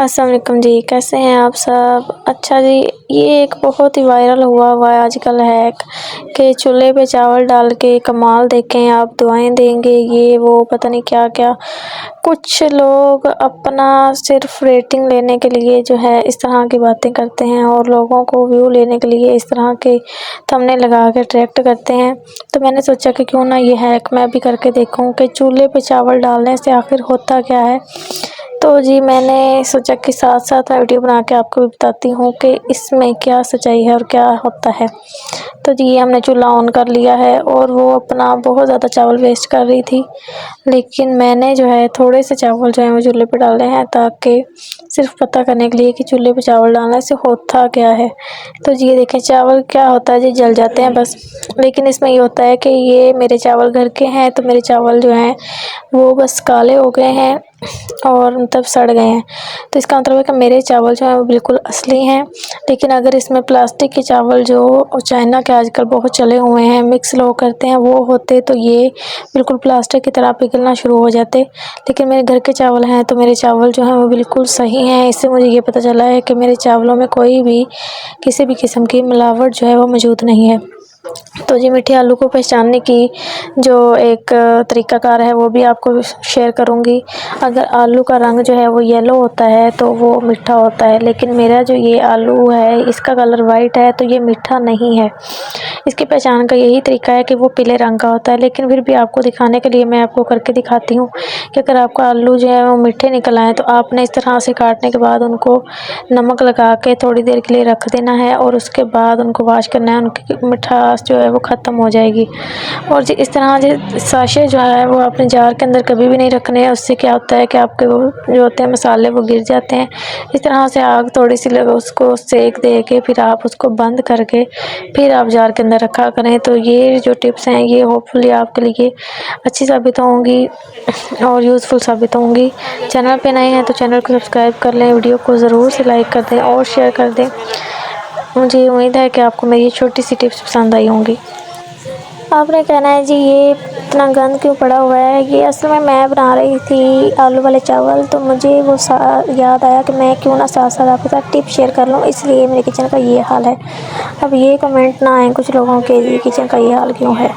अस्सलाम वालेकुम जी, कैसे हैं आप सब। अच्छा जी, ये एक बहुत ही वायरल हुआ है आजकल हैक कि चूल्हे पे चावल डाल के कमाल देखें आप, दुआएं देंगे, ये वो पता नहीं क्या क्या। कुछ लोग अपना सिर्फ रेटिंग लेने के लिए जो है इस तरह की बातें करते हैं और लोगों को व्यू लेने के लिए इस तरह के थंबनेल लगा के अट्रैक्ट करते हैं। तो मैंने सोचा कि क्यों ना ये हैक मैं भी करके देखूं कि चूल्हे पे चावल डालने से आखिर होता क्या है। तो जी मैंने सोचा कि साथ साथ मैं वीडियो बना के आपको भी बताती हूँ कि इसमें क्या सच्चाई है और क्या होता है। तो जी हमने चूल्हा ऑन कर लिया है और वो अपना बहुत ज़्यादा चावल वेस्ट कर रही थी, लेकिन मैंने जो है थोड़े से चावल जो है वो चूल्हे पे डाले हैं ताकि सिर्फ पता करने के लिए कि चूल्हे पे चावल डालने से होता क्या है। तो जी ये देखें चावल क्या होता है जी, जल जाते हैं बस। लेकिन इसमें ये होता है कि ये मेरे चावल घर के हैं, तो मेरे चावल जो हैं वो बस काले हो गए हैं और मतलब सड़ गए हैं। तो इसका मतलब है कि मेरे चावल जो हैं वो बिल्कुल असली हैं। लेकिन अगर इसमें प्लास्टिक के चावल जो चाइना के आजकल बहुत चले हुए हैं, मिक्स लोग करते हैं, वो होते तो ये बिल्कुल प्लास्टिक की तरह पिघलना शुरू हो जाते। लेकिन मेरे घर के चावल हैं तो मेरे चावल जो हैं वो बिल्कुल सही हैं। इससे मुझे ये पता चला है कि मेरे चावलों में कोई भी किसी भी किस्म की मिलावट जो है वो मौजूद नहीं है। तो जी मीठे आलू को पहचानने की जो एक तरीक़ाकार है वो भी आपको शेयर करूँगी। अगर आलू का रंग जो है वो येलो होता है तो वो मीठा होता है, लेकिन मेरा जो ये आलू है इसका कलर वाइट है तो ये मीठा नहीं है। इसकी पहचान का यही तरीका है कि वो पीले रंग का होता है। लेकिन फिर भी आपको दिखाने के लिए मैं आपको करके दिखाती हूँ कि अगर आपका आलू जो है वो मीठे निकल आए तो आपने इस तरह से काटने के बाद उनको नमक लगा के थोड़ी देर के लिए रख देना है और उसके बाद उनको वॉश करना है। उनकी मिठास जो है वो ख़त्म हो जाएगी। और जी इस तरह से साशे जो है वो अपने जार के अंदर कभी भी नहीं रखने हैं। उससे क्या होता है कि आपके वो जो होते हैं मसाले वो गिर जाते हैं। इस तरह से आग थोड़ी सी लगा उसको सेक दे के फिर आप उसको बंद करके फिर आप जार के अंदर रखा करें। तो ये जो टिप्स हैं ये होपफुली आपके लिए अच्छी साबित होंगी और यूज़फुल साबित होंगी। चैनल पे नए हैं तो चैनल को सब्सक्राइब कर लें, वीडियो को ज़रूर से लाइक कर दें और शेयर कर दें। मुझे उम्मीद है कि आपको मेरी छोटी सी टिप्स पसंद आई होंगी। आपने कहना है जी ये इतना गंद क्यों पड़ा हुआ है। ये असल में मैं बना रही थी आलू वाले चावल, तो मुझे वो याद आया कि मैं क्यों ना साथ साथ आपके साथ टिप शेयर कर लूँ, इसलिए मेरे किचन का ये हाल है। अब ये कमेंट ना आए कुछ लोगों के, ये किचन का ये हाल क्यों है।